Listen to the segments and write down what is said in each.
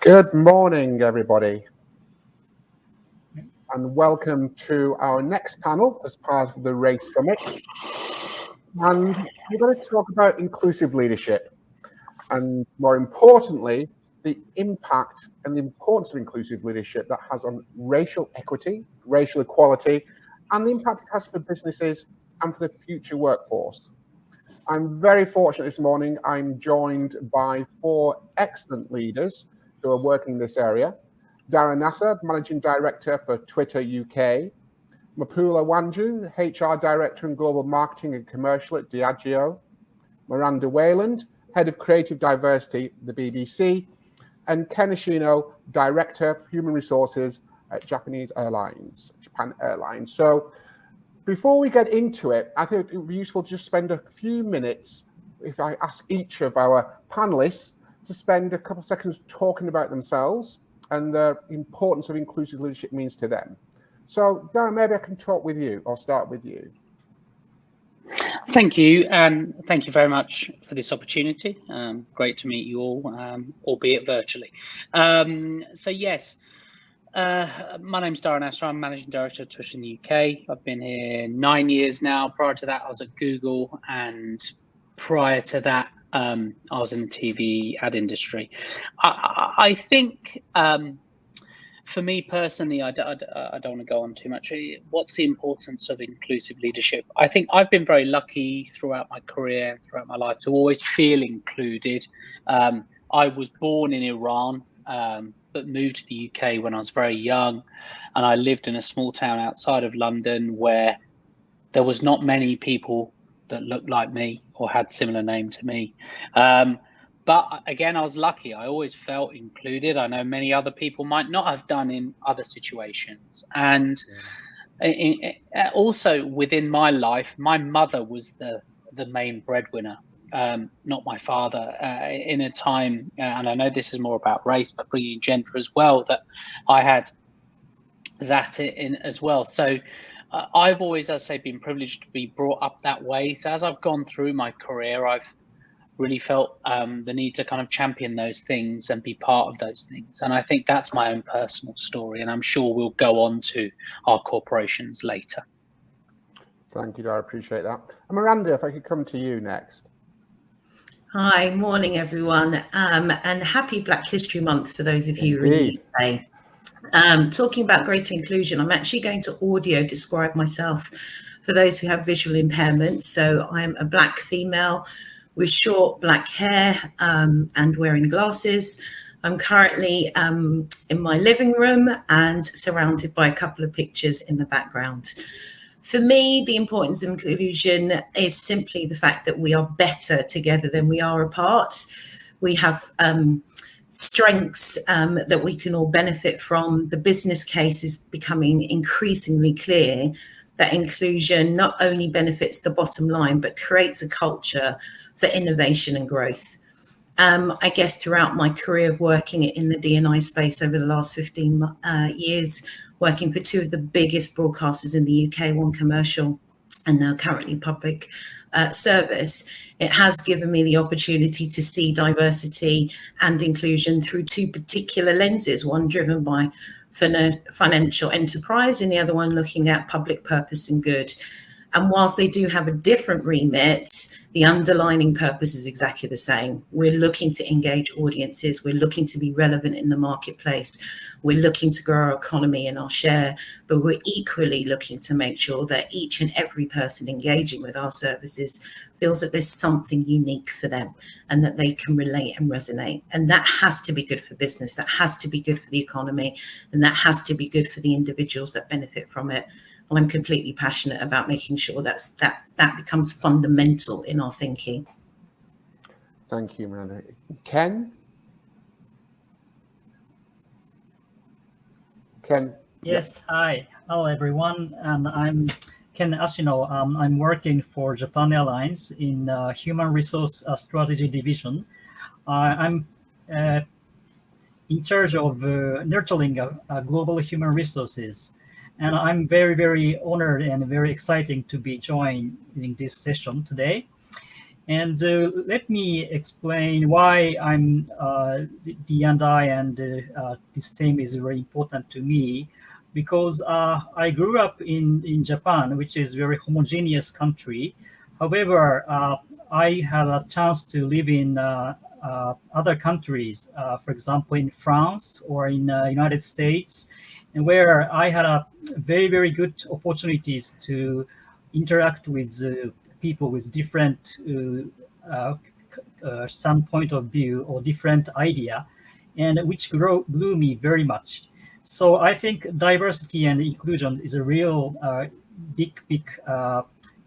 Good morning, everybody, and welcome to our next panel as part of the Race Summit. And we're going to talk about inclusive leadership, and more importantly, the impact and the importance of inclusive leadership that has on racial equity, racial equality, and the impact it has for businesses and for the future workforce. I'm very fortunate this morning. I'm joined by four excellent leaders who are working in this area. Darren Nasser, Managing Director for Twitter UK. Mapula Wanju, HR Director and Global Marketing and Commercial at Diageo. Miranda Wayland, Head of Creative Diversity at the BBC. And Ken Ashino, Director of Human Resources at Japan Airlines. So before we get into it, I think it would be useful to just spend a few minutes, if I ask each of our panelists to spend a couple of seconds talking about themselves and the importance of inclusive leadership means to them. So Darren, maybe I can talk with you or start with you. Thank you, and thank you very much for this opportunity. Great to meet you all, albeit virtually. So yes, my name's Darren Nasser. I'm Managing Director of Twitter in the UK. I've been here 9 years now. Prior to that, I was at Google, and prior to that, I was in the TV ad industry. I think for me personally, I don't want to go on too much. What's the importance of inclusive leadership? I think I've been very lucky throughout my career, throughout my life, to always feel included. I was born in Iran, but moved to the UK when I was very young. And I lived in a small town outside of London where there was not many people that looked like me or had similar name to me. But again, I was lucky. I always felt included. I know many other people might not have done in other situations. And also within my life, my mother was the main breadwinner, not my father, in a time, and I know this is more about race, but bringing gender as well, that I had that in as well. So I've always, as I say, been privileged to be brought up that way. So as I've gone through my career, I've really felt the need to kind of champion those things and be part of those things. And I think that's my own personal story, and I'm sure we'll go on to our corporations later. Thank you, I appreciate that. And Miranda, if I could come to you next. Hi, morning everyone, and happy Black History Month for those of you who are in the UK. Talking about greater inclusion, I'm actually going to audio describe myself for those who have visual impairments. So I'm a Black female with short black hair and wearing glasses. I'm currently in my living room and surrounded by a couple of pictures in the background. For me, the importance of inclusion is simply the fact that we are better together than we are apart. We have strengths that we can all benefit from. The business case is becoming increasingly clear that inclusion not only benefits the bottom line, but creates a culture for innovation and growth. I guess throughout my career of working in the D&I space over the last 15 years, working for two of the biggest broadcasters in the UK, one commercial and now currently public service, it has given me the opportunity to see diversity and inclusion through two particular lenses, one driven by financial enterprise and the other one looking at public purpose and good. And whilst they do have a different remit, the underlying purpose is exactly the same. We're looking to engage audiences. We're looking to be relevant in the marketplace. We're looking to grow our economy and our share, but we're equally looking to make sure that each and every person engaging with our services feels that there's something unique for them and that they can relate and resonate. And that has to be good for business. That has to be good for the economy. And that has to be good for the individuals that benefit from it. And I'm completely passionate about making sure that becomes fundamental in our thinking. Thank you, Miranda. Ken? Ken? Yes, hi. Hello, everyone. I'm Ken Ashino. I'm working for Japan Airlines in Human Resource Strategy Division. I'm in charge of nurturing global human resources. And I'm very, very honored and very exciting to be joining this session today. And let me explain why I'm D&I and this theme is very important to me, because I grew up in Japan, which is a very homogeneous country. However, I had a chance to live in other countries, for example, in France or in United States, and where I had a very, very good opportunities to interact with people with different standpoint of view or different idea, and which blew me very much. So I think diversity and inclusion is a real big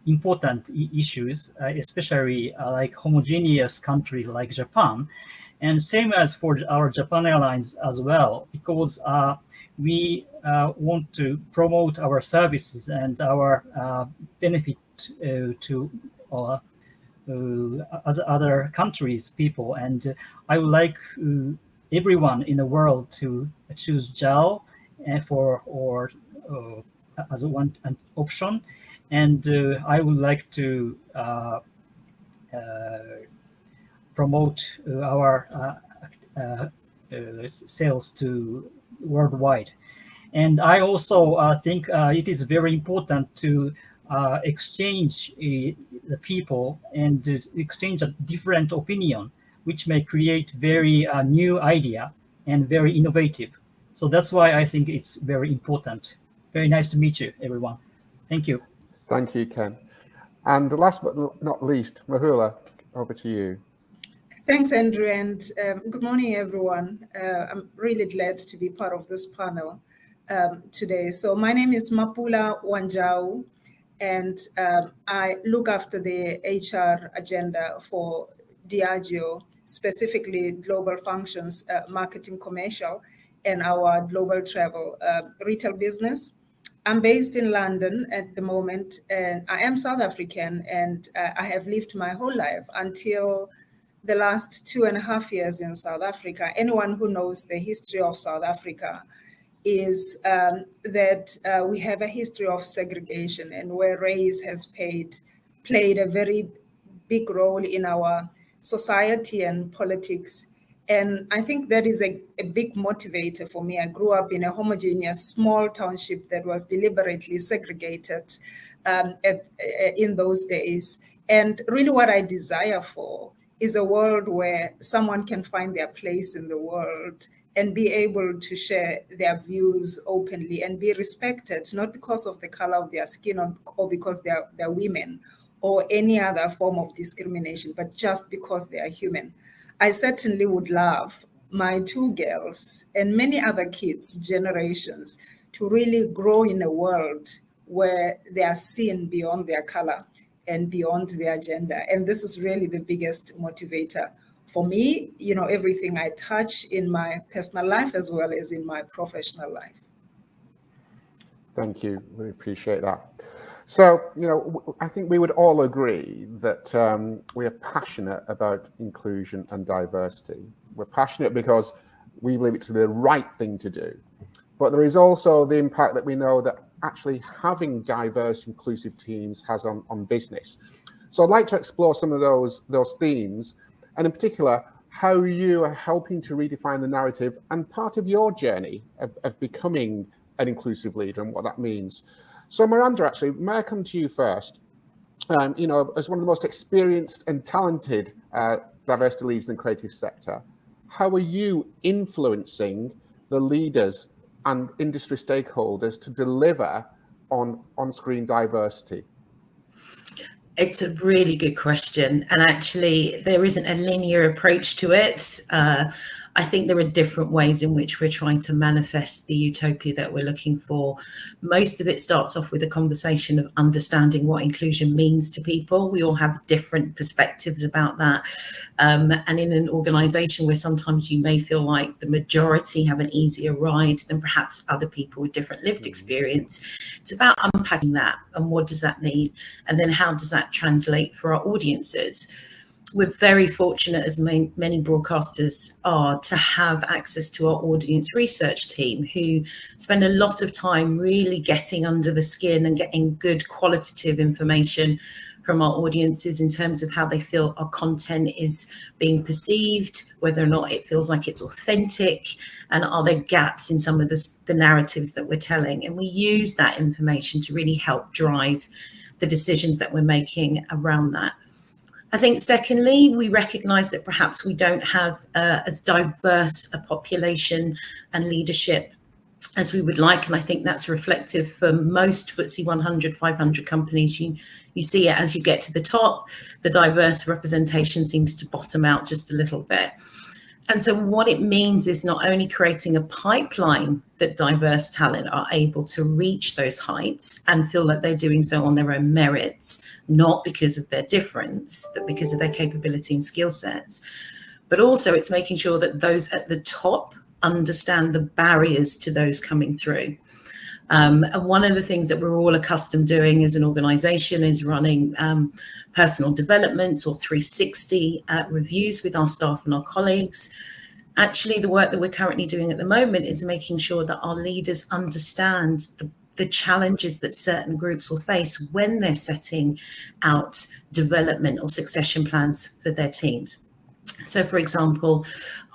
important issues, especially like homogeneous country like Japan, and same as for our Japan Airlines as well, because we want to promote our services and our benefit to other countries people, and I would like everyone in the world to choose JAL for or as an option, and I would like to promote our sales to worldwide. And I also think it is very important to exchange the people and to exchange a different opinion, which may create very new idea and very innovative. So that's why I think it's very important. Very nice to meet you, everyone. Thank you. Thank you, Ken. And last but not least, Mahula, over to you. Thanks, Andrew, and good morning, everyone. I'm really glad to be part of this panel today. So my name is Mapula Wanjau, and I look after the HR agenda for Diageo, specifically global functions, marketing, commercial, and our global travel retail business. I'm based in London at the moment, and I am South African, and I have lived my whole life until the last 2.5 years in South Africa. Anyone who knows the history of South Africa is that we have a history of segregation, and where race has played a very big role in our society and politics. And I think that is a big motivator for me. I grew up in a homogeneous small township that was deliberately segregated in those days. And really what I desire for is a world where someone can find their place in the world and be able to share their views openly and be respected, not because of the color of their skin or because they're women or any other form of discrimination, but just because they are human. I certainly would love my 2 girls and many other kids, generations, to really grow in a world where they are seen beyond their color and beyond their gender. And this is really the biggest motivator for me, everything I touch in my personal life as well as in my professional life. Thank you. We appreciate that. So, I think we would all agree that we are passionate about inclusion and diversity. We're passionate because we believe it to be the right thing to do. But there is also the impact that we know that actually having diverse, inclusive teams has on business. So I'd like to explore some of those themes, and in particular, how you are helping to redefine the narrative and part of your journey of becoming an inclusive leader and what that means. So Miranda, actually, may I come to you first? As one of the most experienced and talented diversity leaders in the creative sector, how are you influencing the leaders and industry stakeholders to deliver on on-screen diversity? It's a really good question. And actually, there isn't a linear approach to it. I think there are different ways in which we're trying to manifest the utopia that we're looking for. Most of it starts off with a conversation of understanding what inclusion means to people. We all have different perspectives about that. And in an organization where sometimes you may feel like the majority have an easier ride than perhaps other people with different lived experience, it's about unpacking that and what does that mean? And then how does that translate for our audiences? We're very fortunate, as many broadcasters are, to have access to our audience research team who spend a lot of time really getting under the skin and getting good qualitative information from our audiences in terms of how they feel our content is being perceived, whether or not it feels like it's authentic, and are there gaps in some of the narratives that we're telling. And we use that information to really help drive the decisions that we're making around that. I think secondly, we recognise that perhaps we don't have as diverse a population and leadership as we would like, and I think that's reflective for most FTSE 100, 500 companies. You see it as you get to the top, the diverse representation seems to bottom out just a little bit. And so what it means is not only creating a pipeline that diverse talent are able to reach those heights and feel that they're doing so on their own merits, not because of their difference, but because of their capability and skill sets. But also it's making sure that those at the top understand the barriers to those coming through. And one of the things that we're all accustomed doing as an organisation is running personal developments or 360 reviews with our staff and our colleagues. Actually, the work that we're currently doing at the moment is making sure that our leaders understand the challenges that certain groups will face when they're setting out development or succession plans for their teams. So, for example,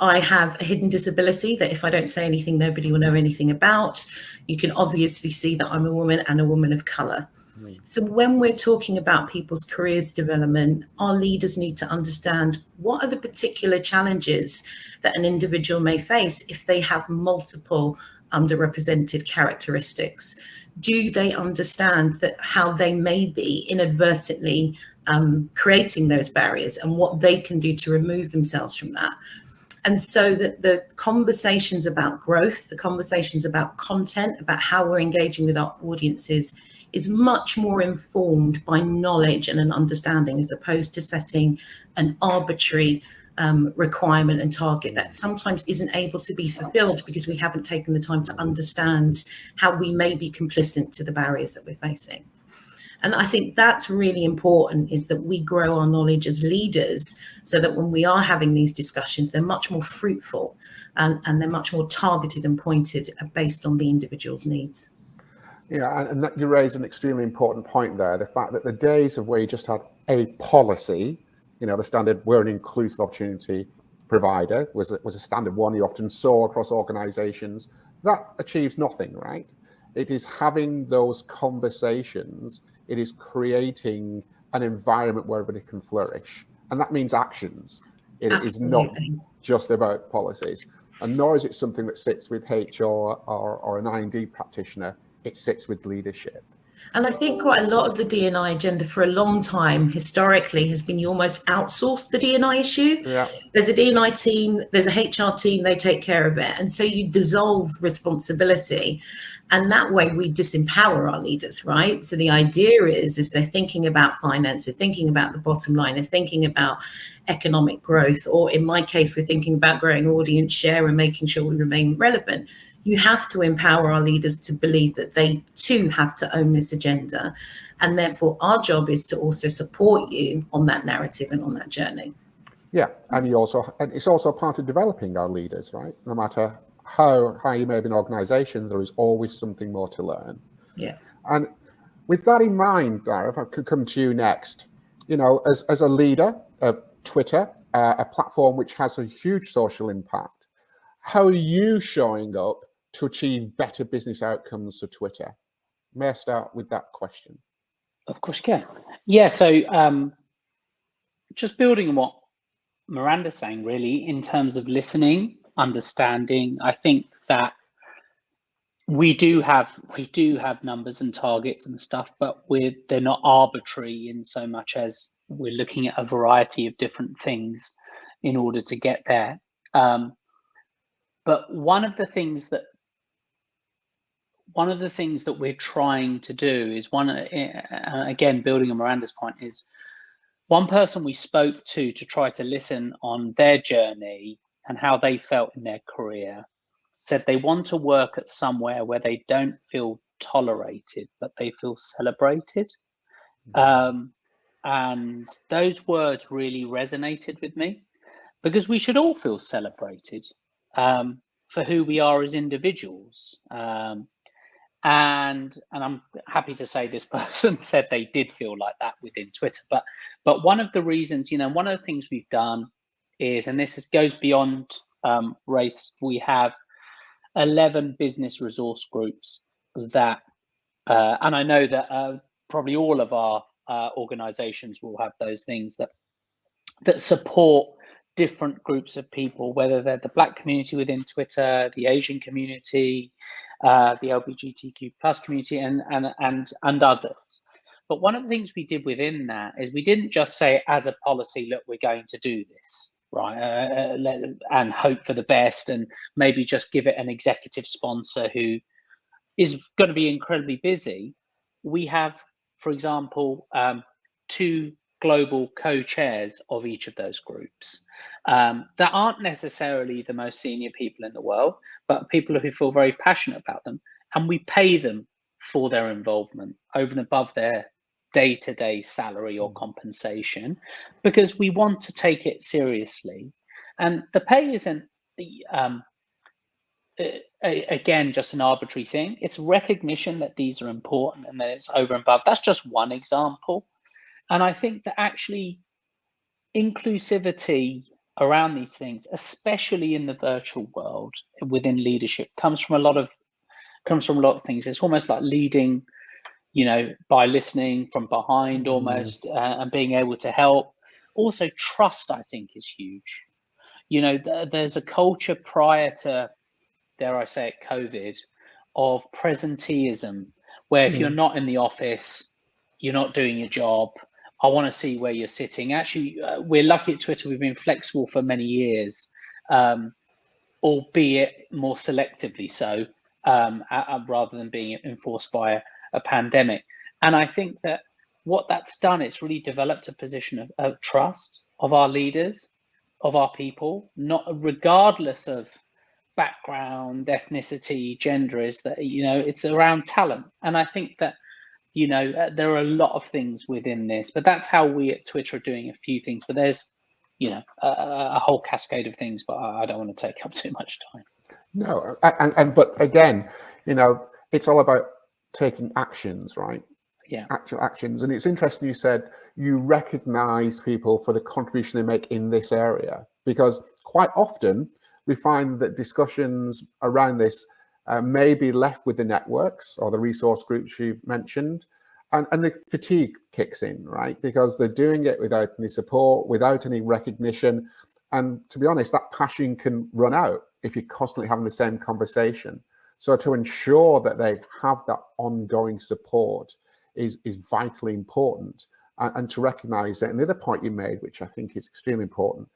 I have a hidden disability that if I don't say anything, nobody will know anything about. You can obviously see that I'm a woman and a woman of colour. So when we're talking about people's careers development, our leaders need to understand what are the particular challenges that an individual may face if they have multiple underrepresented characteristics. Do they understand that how they may be inadvertently creating those barriers and what they can do to remove themselves from that? And so that the conversations about growth, the conversations about content, about how we're engaging with our audiences is much more informed by knowledge and an understanding, as opposed to setting an arbitrary requirement and target that sometimes isn't able to be fulfilled because we haven't taken the time to understand how we may be complicit to the barriers that we're facing. And I think that's really important, is that we grow our knowledge as leaders so that when we are having these discussions, they're much more fruitful and they're much more targeted and pointed based on the individual's needs. Yeah, and that you raise an extremely important point there. The fact that the days of where you just had a policy, the standard, we're an inclusive opportunity provider, was a standard one you often saw across organizations. That achieves nothing, right? It is having those conversations. It is creating an environment where everybody can flourish. And that means actions. It is not just about policies. And nor is it something that sits with HR or an I&D practitioner. It sits with leadership. And I think quite a lot of the D&I agenda for a long time historically has been you almost outsource the D&I issue. Yeah. There's a D&I team, there's a HR team, they take care of it. And so you dissolve responsibility. And that way we disempower our leaders, right? So the idea is they're thinking about finance, they're thinking about the bottom line, they're thinking about economic growth, or in my case, we're thinking about growing audience share and making sure we remain relevant. You have to empower our leaders to believe that they too have to own this agenda. And therefore, our job is to also support you on that narrative and on that journey. Yeah, and it's also part of developing our leaders, right? No matter how you may be an organization, there is always something more to learn. Yeah. And with that in mind, Dara, if I could come to you next, as a leader of Twitter, a platform which has a huge social impact, how are you showing up to achieve better business outcomes for Twitter? May I start with that question? Of course you can. Yeah, so just building on what Miranda's saying, really, in terms of listening, understanding, I think that we do have numbers and targets and stuff, but they're not arbitrary in so much as we're looking at a variety of different things in order to get there. But one of the things that we're trying to do is again, building on Miranda's point, is one person we spoke to try to listen on their journey and how they felt in their career said they want to work at somewhere where they don't feel tolerated, but they feel celebrated. And those words really resonated with me, because we should all feel celebrated for who we are as individuals. And I'm happy to say this person said they did feel like that within Twitter. But one of the reasons, one of the things we've done is, and goes beyond race, we have 11 business resource groups that, and I know that probably all of our organizations will have those things that support different groups of people, whether they're the Black community within Twitter, the Asian community, the LGBTQ plus community, and others. But one of the things we did within that is we didn't just say as a policy, look, we're going to do this, right, and hope for the best, and maybe just give it an executive sponsor who is going to be incredibly busy. We have, for example, 2 global co-chairs of each of those groups that aren't necessarily the most senior people in the world, but people who feel very passionate about them, and we pay them for their involvement over and above their day-to-day salary or compensation, because we want to take it seriously. And the pay isn't again just an arbitrary thing. It's recognition that these are important and that it's over and above. That's just one example. And I think that actually inclusivity around these things, especially in the virtual world within leadership, comes from a lot of things. It's almost like leading, by listening from behind almost, and being able to help. Also, trust, I think, is huge. There's a culture prior to, dare I say it, COVID, of presenteeism, where if you're not in the office, you're not doing your job. I want to see where you're sitting. Actually, we're lucky at Twitter. We've been flexible for many years, albeit more selectively so, rather than being enforced by a pandemic. And I think that what that's done, it's really developed a position of trust of our leaders, of our people, not regardless of background, ethnicity, gender, is that, it's around talent. And I think that, there are a lot of things within this, but that's how we at Twitter are doing a few things. But there's, a whole cascade of things, but I don't want to take up too much time. No, but again, it's all about taking actions, right? Yeah. Actual actions. And it's interesting you said you recognize people for the contribution they make in this area, because quite often we find that discussions around this may be left with the networks or the resource groups you've mentioned, and the fatigue kicks in, right? Because they're doing it without any support, without any recognition. And to be honest, that passion can run out if you're constantly having the same conversation. So to ensure that they have that ongoing support is vitally important, and to recognize it. And the other point you made, which I think is extremely important,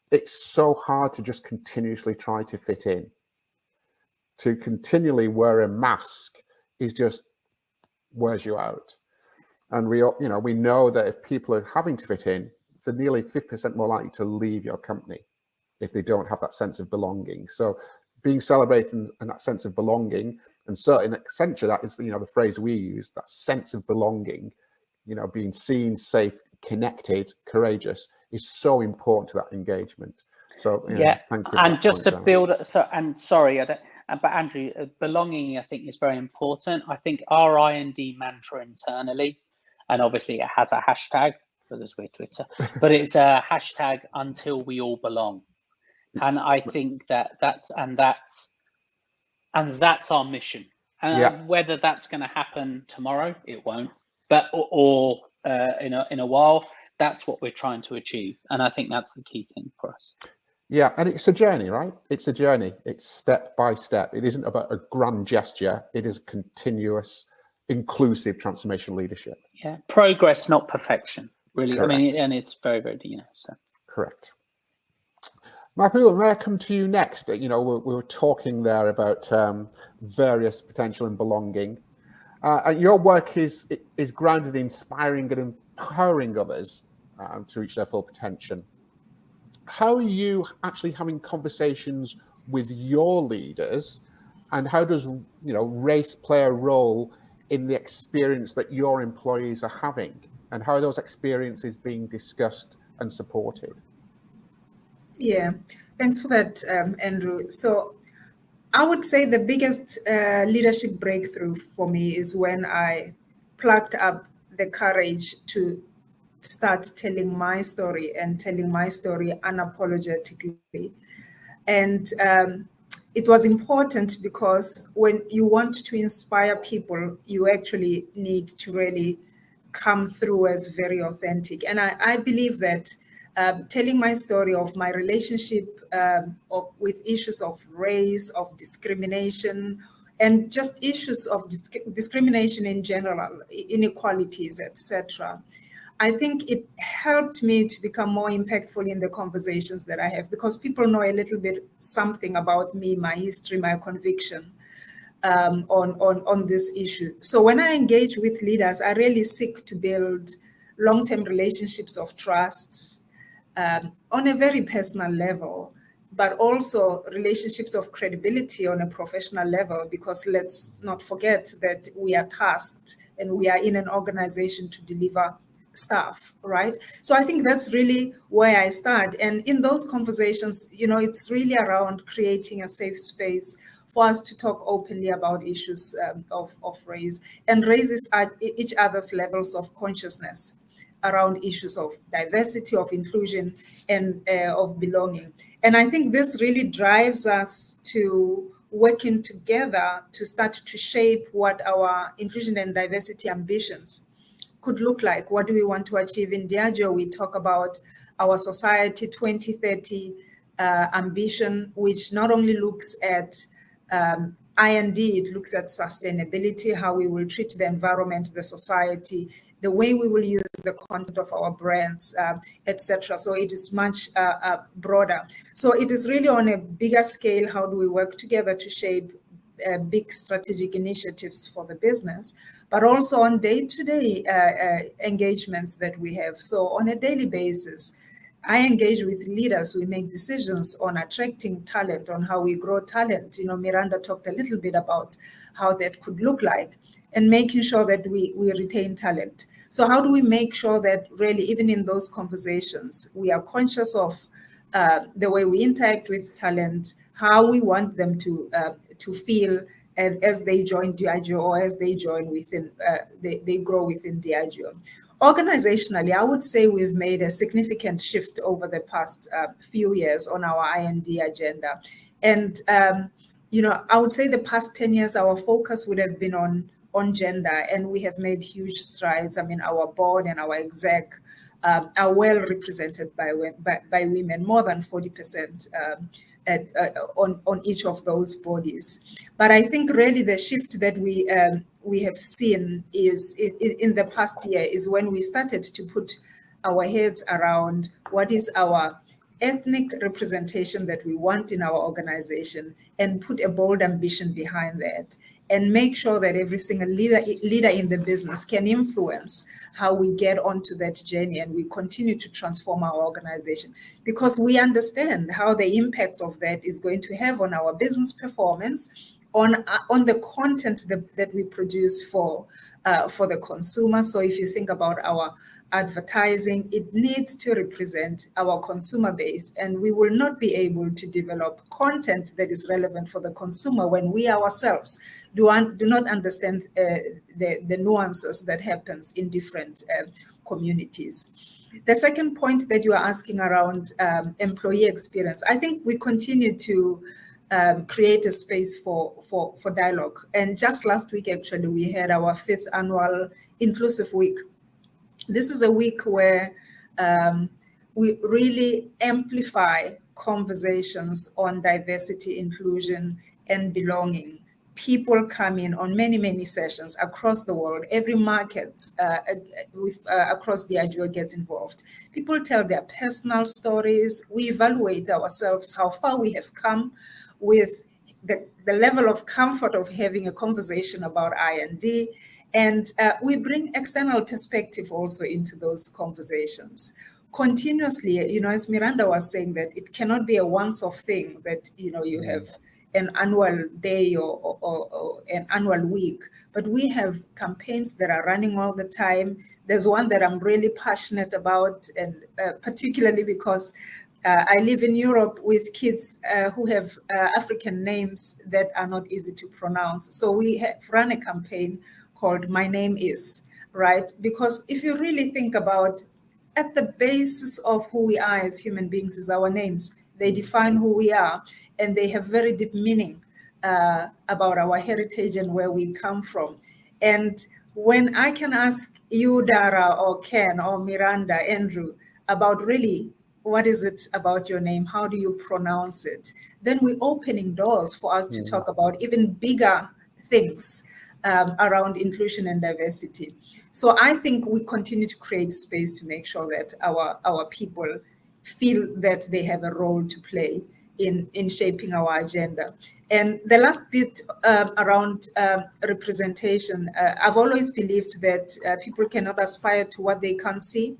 it's so hard to just continuously try to fit in. To continually wear a mask is just wears you out. And we know that if people are having to fit in, they're nearly 50% more likely to leave your company if they don't have that sense of belonging. So being celebrated and that sense of belonging, and certainly in Accenture, that is the phrase we use, that sense of belonging, being seen, safe, connected, courageous, is so important to that engagement. So thank you. And just to build, sorry, but Andrew, belonging, I think, is very important. I think our I&D mantra internally, and obviously it has a hashtag, because we're Twitter, but it's a hashtag until we all belong. And I think that's our mission. And whether that's going to happen tomorrow, it won't. But or in a while, that's what we're trying to achieve. And I think that's the key thing for us. Yeah, and it's a journey, right? It's a journey. It's step by step. It isn't about a grand gesture. It is continuous, inclusive transformational leadership. Yeah, progress, not perfection, really. Correct. I mean, and it's very, very, so. Correct. Mapula, may I come to you next? We were talking there about various potential and belonging. And your work is grounded in inspiring and empowering others to reach their full potential. How are you actually having conversations with your leaders, and how does race play a role in the experience that your employees are having, and how are those experiences being discussed and supported? Yeah, thanks for that, Andrew. So I would say the biggest leadership breakthrough for me is when I plucked up the courage to start telling my story and telling my story unapologetically. And it was important because when you want to inspire people, you actually need to really come through as very authentic. And I believe that telling my story of my relationship with issues of race, of discrimination, and just issues of discrimination in general, inequalities, etc. I think it helped me to become more impactful in the conversations that I have, because people know a little bit something about me, my history, my conviction on this issue. So when I engage with leaders, I really seek to build long-term relationships of trust on a very personal level, but also relationships of credibility on a professional level, because let's not forget that we are tasked and we are in an organization to deliver stuff, right? So I think that's really where I start. And in those conversations, it's really around creating a safe space for us to talk openly about issues of race, and raises at each other's levels of consciousness around issues of diversity, of inclusion, and of belonging. And I think this really drives us to working together to start to shape what our inclusion and diversity ambitions could look like. What do we want to achieve? In Diageo, we talk about our Society 2030 ambition, which not only looks at I&D, it looks at sustainability, how we will treat the environment, the society, the way we will use the content of our brands, etc. So it is much broader. So it is really on a bigger scale, how do we work together to shape big strategic initiatives for the business, but also on day-to-day engagements that we have. So on a daily basis, I engage with leaders. We make decisions on attracting talent, on how we grow talent. Miranda talked a little bit about how that could look like, and making sure that we retain talent. So how do we make sure that really, even in those conversations, we are conscious of the way we interact with talent, how we want them to feel as they join Diageo, or as they join within, they grow within Diageo. Organizationally, I would say we've made a significant shift over the past few years on our I&D agenda. And, I would say the past 10 years, our focus would have been on gender, and we have made huge strides. I mean, our board and our exec are well represented by women, more than 40% on each of those bodies. But I think really the shift that we have seen is in the past year is when we started to put our heads around what is our ethnic representation that we want in our organization, and put a bold ambition behind that, and make sure that every single leader in the business can influence how we get onto that journey, and we continue to transform our organization, because we understand how the impact of that is going to have on our business performance, on the content that we produce for the consumer. So if you think about our advertising, it needs to represent our consumer base, and we will not be able to develop content that is relevant for the consumer when we ourselves do not understand the nuances that happens in different communities. The second point that you are asking around employee experience, I think we continue to create a space for dialogue. And just last week, actually, we had our 5th annual Inclusive Week. This is a week where we really amplify conversations on diversity, inclusion, and belonging. People come in on many, many sessions across the world. Every market across Diageo gets involved. People tell their personal stories. We evaluate ourselves, how far we have come with the level of comfort of having a conversation about I&D. And we bring external perspective also into those conversations. Continuously, as Miranda was saying, that it cannot be a once-off thing that, you have an annual day or an annual week, but we have campaigns that are running all the time. There's one that I'm really passionate about, and particularly because I live in Europe with kids who have African names that are not easy to pronounce. So we have run a campaign called My Name Is, right? Because if you really think about at the basis of who we are as human beings is our names. They define who we are, and they have very deep meaning about our heritage and where we come from. And when I can ask you, Dara, or Ken, or Miranda, Andrew, about really what is it about your name? How do you pronounce it? Then we're opening doors for us to talk about even bigger things around inclusion and diversity. So I think we continue to create space to make sure that our people feel that they have a role to play in shaping our agenda. And the last bit around representation, I've always believed that people cannot aspire to what they can't see.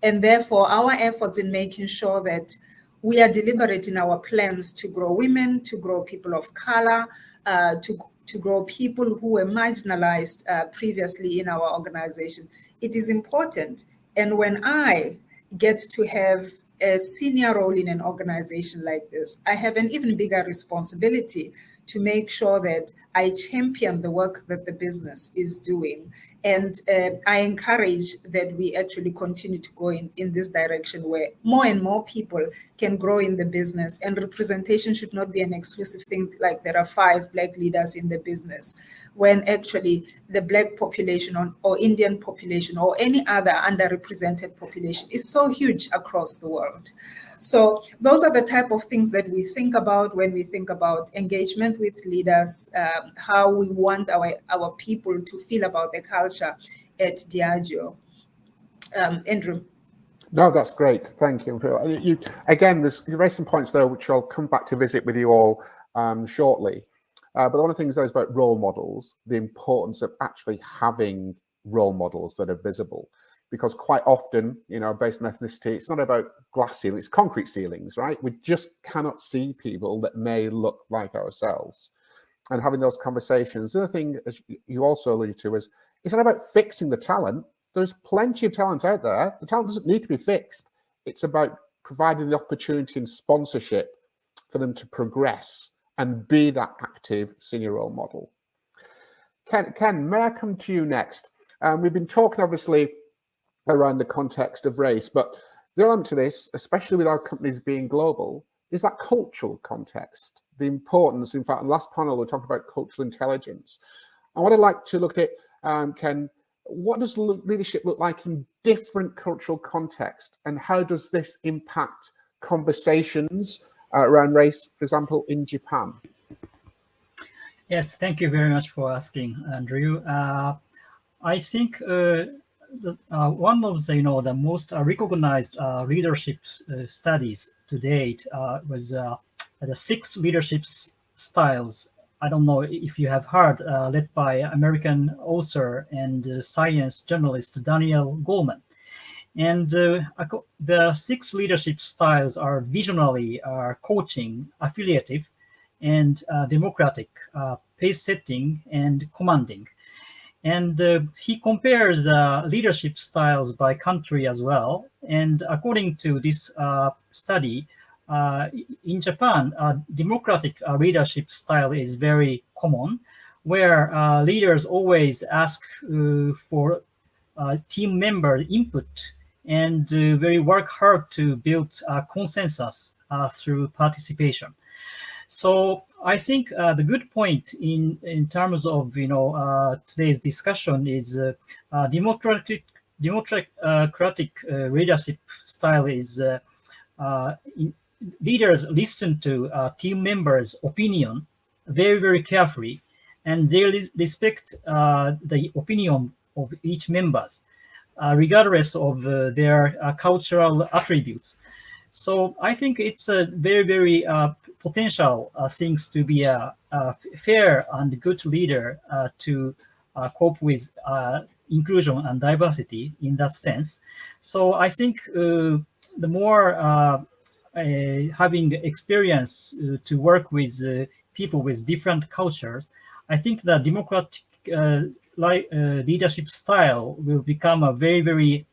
And therefore, our efforts in making sure that we are deliberate in our plans to grow women, to grow people of color, to grow people who were marginalized previously in our organization. It is important. And when I get to have a senior role in an organization like this, I have an even bigger responsibility to make sure that I champion the work that the business is doing. And I encourage that we actually continue to go in this direction where more and more people can grow in the business, and representation should not be an exclusive thing like there are 5 Black leaders in the business, when actually the Black population or Indian population or any other underrepresented population is so huge across the world. So those are the type of things that we think about when we think about engagement with leaders, how we want our people to feel about the culture at Diageo. Andrew. No, that's great. Thank you. You raised some points there, which I'll come back to visit with you all shortly. But one of the things is about role models, the importance of actually having role models that are visible. Because quite often, based on ethnicity, it's not about glass ceilings, it's concrete ceilings, right? We just cannot see people that may look like ourselves. And having those conversations. The other thing, as you also alluded to, is it's not about fixing the talent. There's plenty of talent out there. The talent doesn't need to be fixed. It's about providing the opportunity and sponsorship for them to progress and be that active senior role model. Ken, may I come to you next? We've been talking, obviously, around the context of race, but the element to this, especially with our companies being global, is that cultural context, the importance. In fact, in the last panel, we talked about cultural intelligence. And what I'd like to look at, Ken, what does leadership look like in different cultural contexts, and how does this impact conversations around race, for example, in Japan? Yes, thank you very much for asking, Andrew. I think one of the most recognized leadership studies to date was the 6 leadership styles. I don't know if you have heard, led by American author and science journalist Daniel Goleman. And the 6 leadership styles are visionary, coaching, affiliative, and democratic, pace setting, and commanding. And he compares leadership styles by country as well. And according to this study, in Japan, democratic leadership style is very common, where leaders always ask for team member input and very work hard to build consensus through participation. So I think the good point in terms of today's discussion is democratic leadership style is leaders listen to team members' opinion very, very carefully, and they respect the opinion of each members, regardless of their cultural attributes. So I think it's a very, very potential things to be a fair and good leader to cope with inclusion and diversity in that sense. So I think the more having experience to work with people with different cultures, I think the democratic leadership style will become a very, very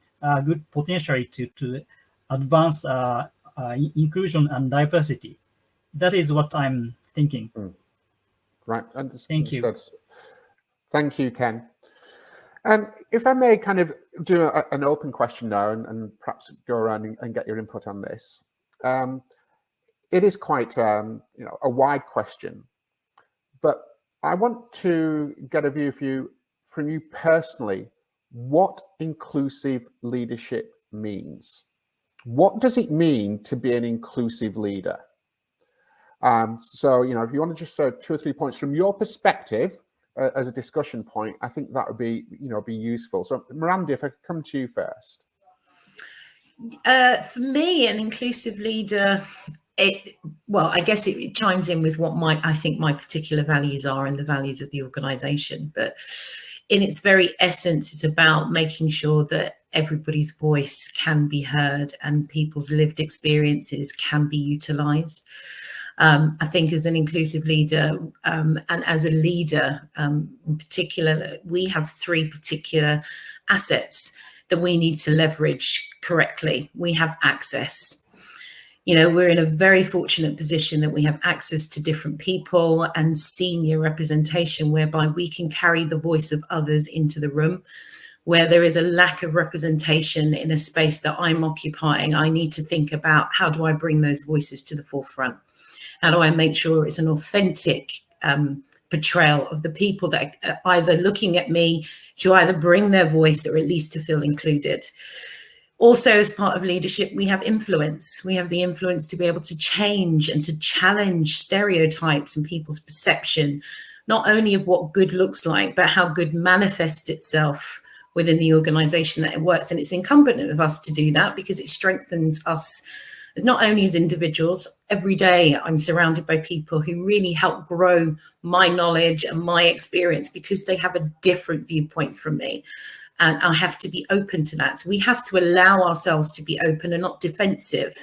good potential to advance inclusion and diversity. That is what I'm thinking. Right. Thank you. Thank you, Ken. If I may kind of do an open question now and perhaps go around and get your input on this. It is quite a wide question, but I want to get a view from you personally, what inclusive leadership means. What does it mean to be an inclusive leader? So, if you want to just say 2 or 3 points from your perspective as a discussion point, I think that would be, be useful. So, Miranda, if I could come to you first. For me, an inclusive leader, I guess it chimes in with what I think my particular values are and the values of the organisation. But in its very essence, it's about making sure that everybody's voice can be heard and people's lived experiences can be utilised. I think as an inclusive leader and as a leader in particular, we have 3 particular assets that we need to leverage correctly. We have access. We're in a very fortunate position that we have access to different people and senior representation whereby we can carry the voice of others into the room. Where there is a lack of representation in a space that I'm occupying, I need to think about how do I bring those voices to the forefront? How do I make sure it's an authentic portrayal of the people that are either looking at me to either bring their voice or at least to feel included? Also, as part of leadership, we have influence. We have the influence to be able to change and to challenge stereotypes and people's perception, not only of what good looks like, but how good manifests itself within the organization that it works. And it's incumbent of us to do that because it strengthens us not only as individuals. Every day I'm surrounded by people who really help grow my knowledge and my experience because they have a different viewpoint from me. And I have to be open to that. So we have to allow ourselves to be open and not defensive.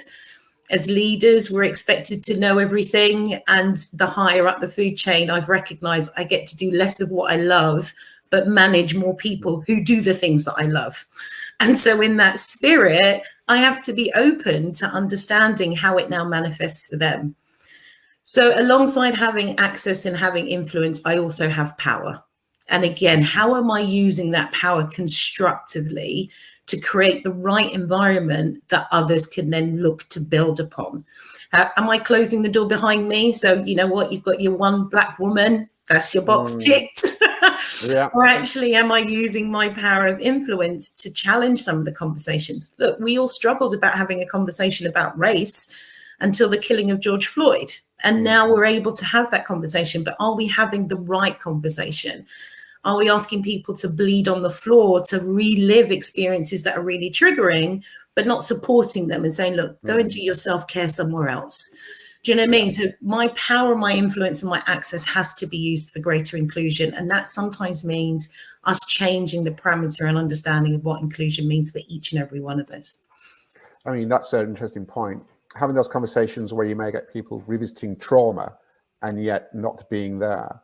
As leaders, we're expected to know everything. And the higher up the food chain, I've recognized I get to do less of what I love, but manage more people who do the things that I love. And so in that spirit, I have to be open to understanding how it now manifests for them. So alongside having access and having influence, I also have power. And again, how am I using that power constructively to create the right environment that others can then look to build upon? Am I closing the door behind me? So you know what, you've got your one black woman, that's your box ticked. Yeah. Or actually, am I using my power of influence to challenge some of the conversations? Look, we all struggled about having a conversation about race until the killing of George Floyd. And now we're able to have that conversation, but are we having the right conversation? Are we asking people to bleed on the floor, to relive experiences that are really triggering, but not supporting them and saying, look, go and do your self-care somewhere else? Do you know what I mean? So my power, my influence, and my access has to be used for greater inclusion. And that sometimes means us changing the parameter and understanding of what inclusion means for each and every one of us. I mean, that's an interesting point. Having those conversations where you may get people revisiting trauma and yet not being there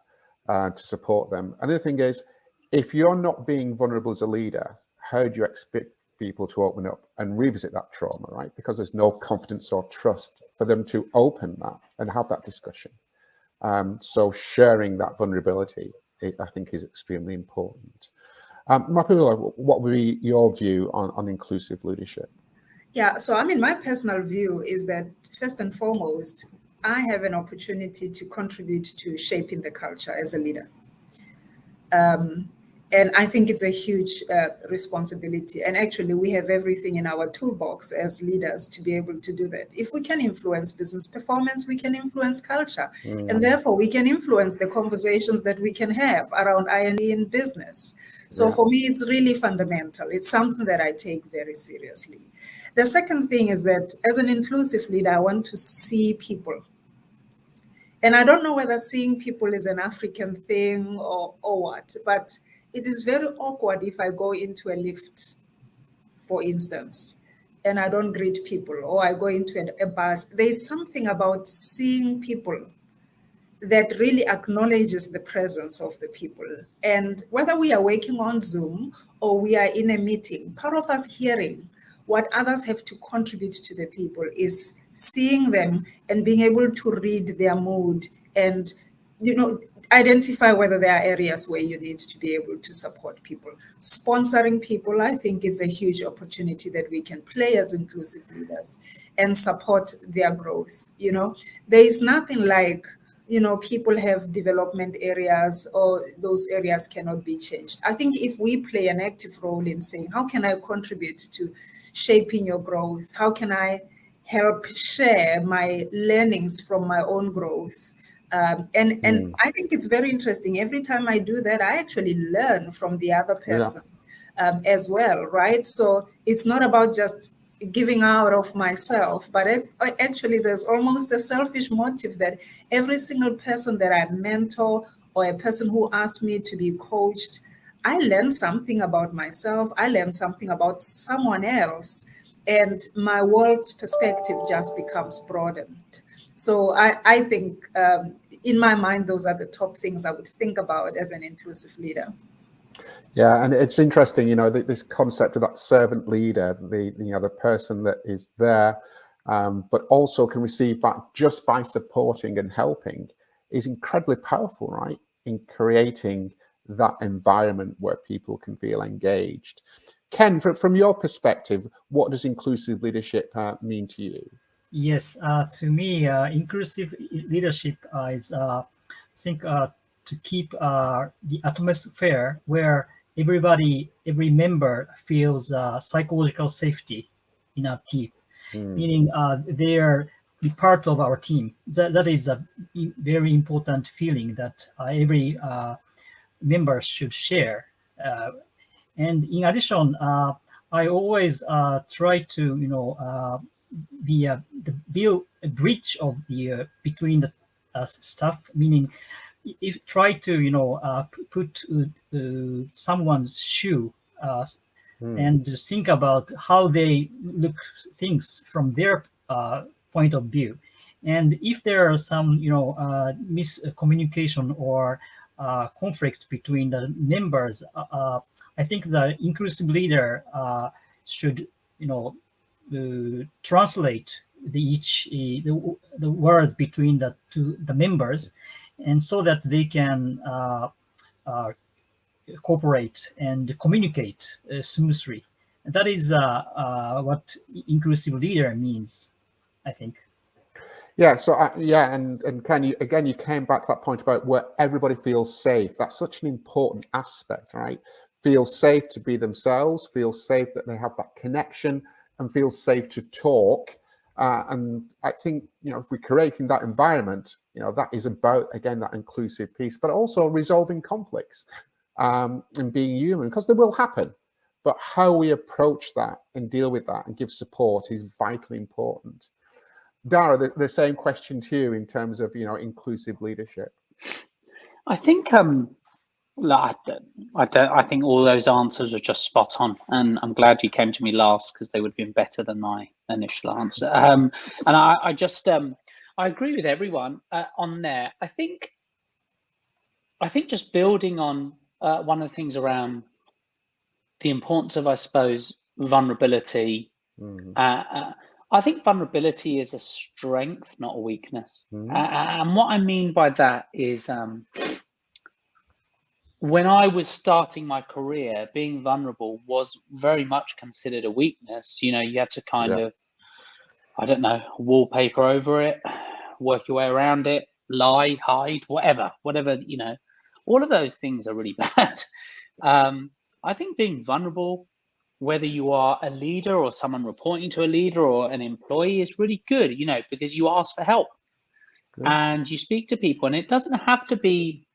to support them. And the other thing is, if you're not being vulnerable as a leader, how do you expect people to open up and revisit that trauma, right? Because there's no confidence or trust for them to open that and have that discussion. So sharing that vulnerability, I think, is extremely important. Mapula, what would be your view on inclusive leadership? Yeah, so I mean, my personal view is that first and foremost, I have an opportunity to contribute to shaping the culture as a leader. And I think it's a huge responsibility. And actually, we have everything in our toolbox as leaders to be able to do that. If we can influence business performance, we can influence culture. And therefore, we can influence the conversations that we can have around I&E in business. So for me, it's really fundamental. It's something that I take very seriously. The second thing is that as an inclusive leader, I want to see people. And I don't know whether seeing people is an African thing or what, but it is very awkward if I go into a lift, for instance, and I don't greet people, or I go into a bus. There's something about seeing people that really acknowledges the presence of the people. And whether we are working on Zoom or we are in a meeting, part of us hearing what others have to contribute to the people is seeing them and being able to read their mood and, identify whether there are areas where you need to be able to support people. Sponsoring people, I think, is a huge opportunity that we can play as inclusive leaders and support their growth. There is nothing like, people have development areas or those areas cannot be changed. I think if we play an active role in saying, how can I contribute to shaping your growth? How can I help share my learnings from my own growth? And I think it's very interesting. Every time I do that, I actually learn from the other person as well, right? So it's not about just giving out of myself, but it's actually there's almost a selfish motive that every single person that I mentor or a person who asks me to be coached, I learn something about myself. I learn something about someone else, and my world's perspective just becomes broadened. So I think in my mind, those are the top things I would think about as an inclusive leader. Yeah, and it's interesting, this concept of that servant leader, the person that is there, but also can receive back just by supporting and helping, is incredibly powerful, right? In creating that environment where people can feel engaged. Ken, from your perspective, what does inclusive leadership mean to you? Yes, to me, inclusive leadership is, I think, to keep the atmosphere where every member feels psychological safety in our team, meaning they are the part of our team. That is a very important feeling that every member should share. And in addition, I always try to, build a bridge of the between the staff, meaning if try to put someone's shoe and think about how they look things from their point of view, and if there are some miscommunication or conflict between the members, I think the inclusive leader should translate the words between the members, and so that they can cooperate and communicate smoothly. And that is what inclusive leader means, I think. Yeah. So and Ken, you came back to that point about where everybody feels safe. That's such an important aspect, right? Feel safe to be themselves, feel safe that they have that connection, and feel safe to talk. And I think if we're creating that environment, that is about, again, that inclusive piece, but also resolving conflicts and being human, because they will happen. But how we approach that and deal with that and give support is vitally important. Dara, the same question to you in terms of inclusive leadership. I think I think all those answers are just spot on, and I'm glad you came to me last, because they would have been better than my initial answer. And I just I agree with everyone on there. I think just building on one of the things around the importance of, I suppose, vulnerability. I think vulnerability is a strength, not a weakness. And what I mean by that is when I was starting my career, being vulnerable was very much considered a weakness. You had to kind of, I don't know, wallpaper over it, work your way around it, lie, hide, whatever, all of those things are really bad. I think being vulnerable, whether you are a leader or someone reporting to a leader or an employee, is really good, because you ask for help and you speak to people, and it doesn't have to be,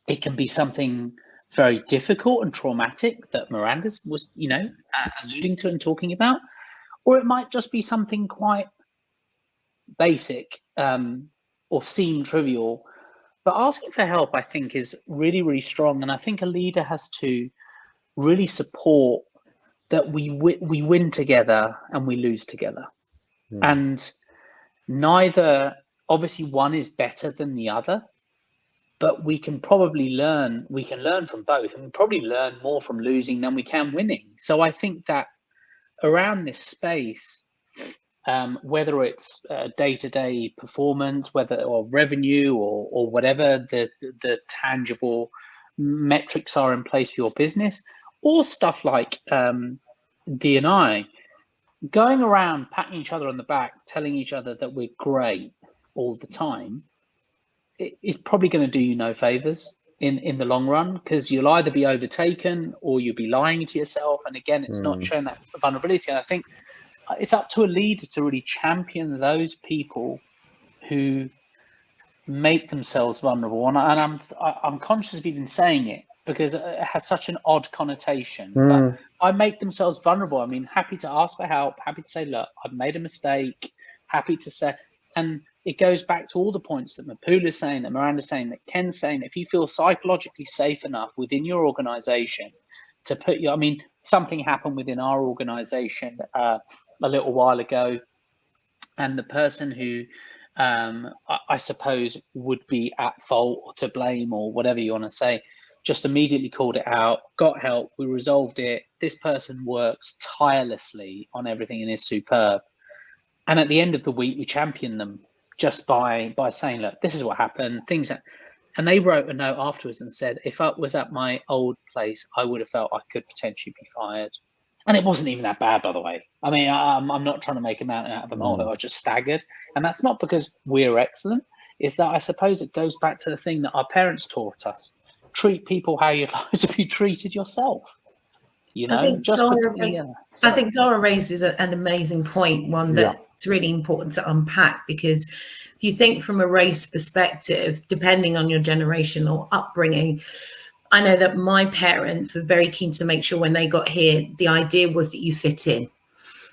it can be something very difficult and traumatic that Miranda was, alluding to and talking about, or it might just be something quite basic or seem trivial. But asking for help, I think, is really, really strong. And I think a leader has to really support that we win together and we lose together. And neither, obviously, one is better than the other, but we can learn from both, and we probably learn more from losing than we can winning. So I think that around this space, whether it's day-to-day performance, whether or revenue or whatever the tangible metrics are in place for your business, or stuff like D&I, going around patting each other on the back, telling each other that we're great all the time, it's probably going to do you no favors in the long run, because you'll either be overtaken or you'll be lying to yourself. And again, it's not showing that vulnerability. And I think it's up to a leader to really champion those people who make themselves vulnerable. And I'm conscious of even saying it because it has such an odd connotation. But I make themselves vulnerable. I mean, happy to ask for help, happy to say, look, I've made a mistake, happy to say, and it goes back to all the points that Mapula's saying, that Miranda's saying, that Ken's saying. If you feel psychologically safe enough within your organization to put your, I mean, something happened within our organization a little while ago, and the person who I suppose would be at fault or to blame or whatever you want to say, just immediately called it out, got help, we resolved it. This person works tirelessly on everything and is superb. And at the end of the week, we championed them just by saying, look, this is what happened, things that, and they wrote a note afterwards and said, if I was at my old place, I would have felt I could potentially be fired. And it wasn't even that bad, by the way. I mean, I'm not trying to make a mountain out of a molehill. I was just staggered. And that's not because we're excellent. It's that I suppose it goes back to the thing that our parents taught us. Treat people how you'd like to be treated yourself. You know, I think Dora raises an amazing point, one that's really important to unpack, because if you think from a race perspective, depending on your generation or upbringing, I know that my parents were very keen to make sure when they got here, the idea was that you fit in.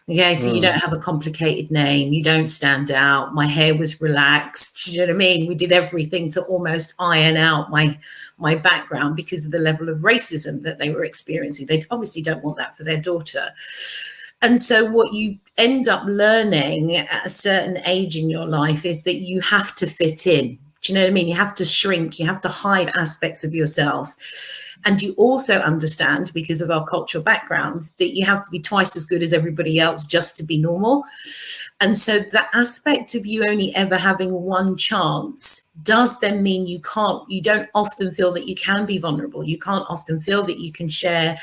Okay, so you don't have a complicated name, you don't stand out. My hair was relaxed, you know what I mean? We did everything to almost iron out my background because of the level of racism that they were experiencing. They obviously don't want that for their daughter. And so what you end up learning at a certain age in your life is that you have to fit in. Do you know what I mean? You have to shrink, you have to hide aspects of yourself. And you also understand, because of our cultural background, that you have to be twice as good as everybody else just to be normal. And so the aspect of you only ever having one chance does then mean you don't often feel that you can be vulnerable. You can't often feel that you can share,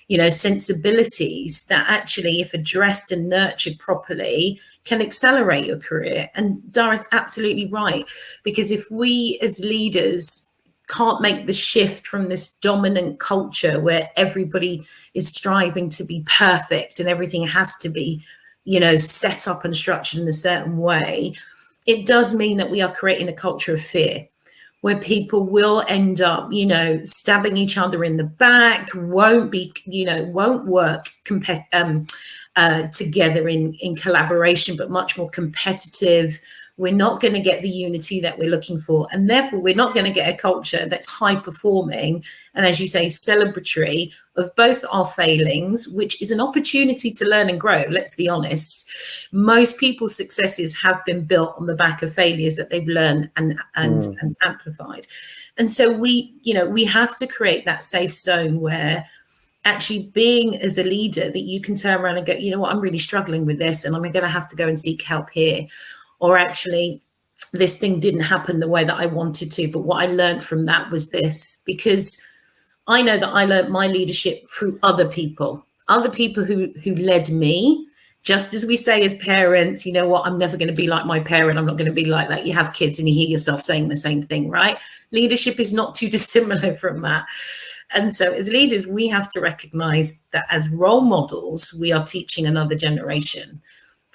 you know, sensibilities that actually, if addressed and nurtured properly, can accelerate your career. And Dara's absolutely right, because if we as leaders can't make the shift from this dominant culture where everybody is striving to be perfect and everything has to be, you know, set up and structured in a certain way, it does mean that we are creating a culture of fear where people will end up, you know, stabbing each other in the back, won't work together in collaboration, but much more competitive. We're not going to get the unity that we're looking for. And therefore, we're not going to get a culture that's high performing and, as you say, celebratory of both our failings, which is an opportunity to learn and grow. Let's be honest. Most people's successes have been built on the back of failures that they've learned and amplified. And so we have to create that safe zone where actually being as a leader that you can turn around and go, you know what, I'm really struggling with this and I'm going to have to go and seek help here. Or actually, this thing didn't happen the way that I wanted to, but what I learned from that was this, because I know that I learned my leadership through other people who led me. Just as we say as parents, you know what, I'm never going to be like my parent. I'm not going to be like that. You have kids and you hear yourself saying the same thing, right? Leadership is not too dissimilar from that. And so as leaders, we have to recognize that as role models, we are teaching another generation.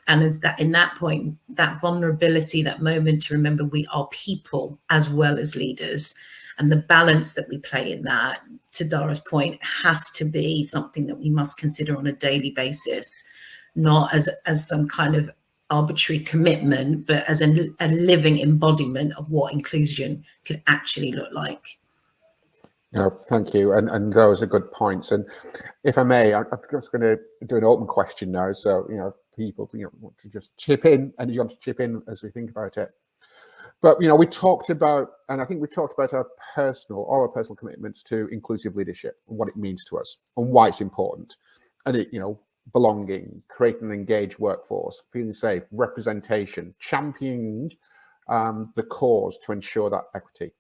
And as that in that point, that vulnerability, that moment to remember we are people as well as leaders, and the balance that we play in that, to Dara's point, has to be something that we must consider on a daily basis, not as some kind of arbitrary commitment, but as a living embodiment of what inclusion could actually look like. No, thank you. And those are good points. And if I may, I'm just going to do an open question now. So, you know, people, you know, want to just chip in, and you want to chip in as we think about it. But, you know, we talked about, and I think we talked about our personal commitments to inclusive leadership and what it means to us and why it's important. And it, you know, belonging, creating an engaged workforce, feeling safe, representation, championing the cause to ensure that equity.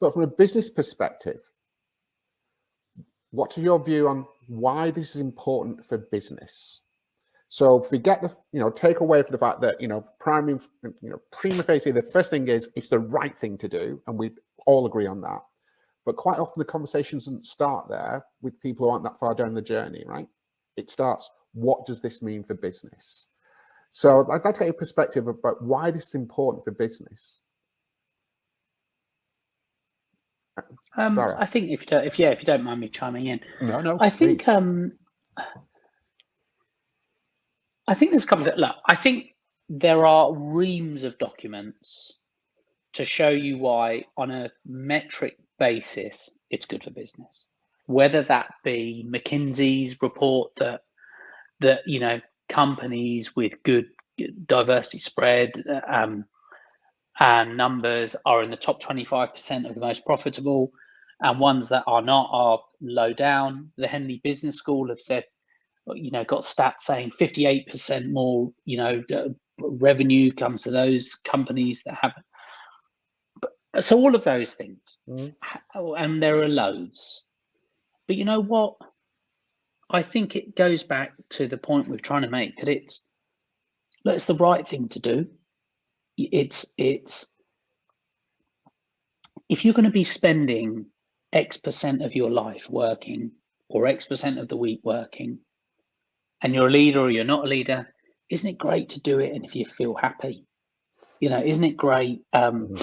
But from a business perspective, what is your view on why this is important for business? So if we get the, take away from the fact that, prima facie, the first thing is it's the right thing to do, and we all agree on that. But quite often the conversation doesn't start there with people who aren't that far down the journey, right? It starts, what does this mean for business? So I'd like to get a perspective about why this is important for business. I think if you don't mind me chiming in, no, I think I think there's a couple of, look, I think there are reams of documents to show you why, on a metric basis, it's good for business. Whether that be McKinsey's report that companies with good diversity spread and numbers are in the top 25% of the most profitable, and ones that are not are low down. The Henley Business School have said, got stats saying 58% more, revenue comes to those companies that have. So all of those things, and there are loads. But you know what? I think it goes back to the point we're trying to make, that it's the right thing to do. It's if you're going to be spending X% of your life working, or X% of the week working, and you're a leader or you're not a leader, isn't it great to do it? And if you feel happy, isn't it great? And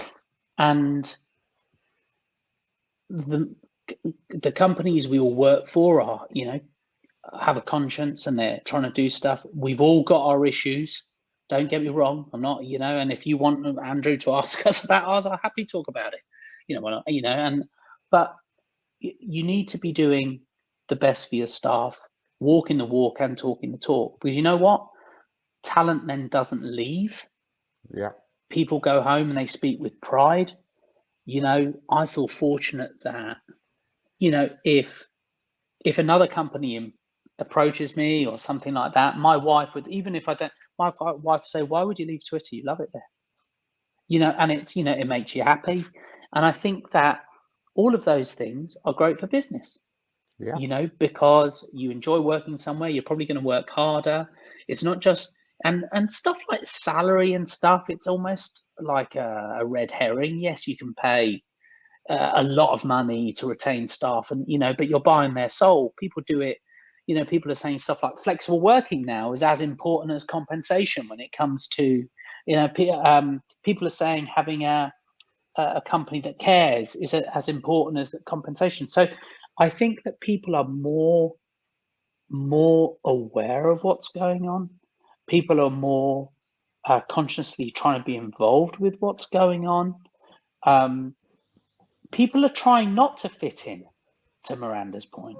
the companies we all work for are, have a conscience, and they're trying to do stuff. We've all got our issues. Don't get me wrong. I'm not, and if you want Andrew to ask us about ours, I'm happy to talk about it. But you need to be doing the best for your staff, walking the walk and talking the talk, because you know what? Talent then doesn't leave. Yeah. People go home and they speak with pride. I feel fortunate that, if another company approaches me or something like that, my wife would, even if I don't, my wife would say, why would you leave Twitter? You love it there. And it's, it makes you happy. And I think that all of those things are great for business, because you enjoy working somewhere, you're probably going to work harder. It's not just, and stuff like salary and stuff, it's almost like a red herring. Yes, you can pay a lot of money to retain staff, and but you're buying their soul. People do it. People are saying stuff like flexible working now is as important as compensation when it comes to, people are saying having a company that cares is as important as the compensation. So I think that people are more aware of what's going on. People are more consciously trying to be involved with what's going on. People are trying not to fit in, to Miranda's point.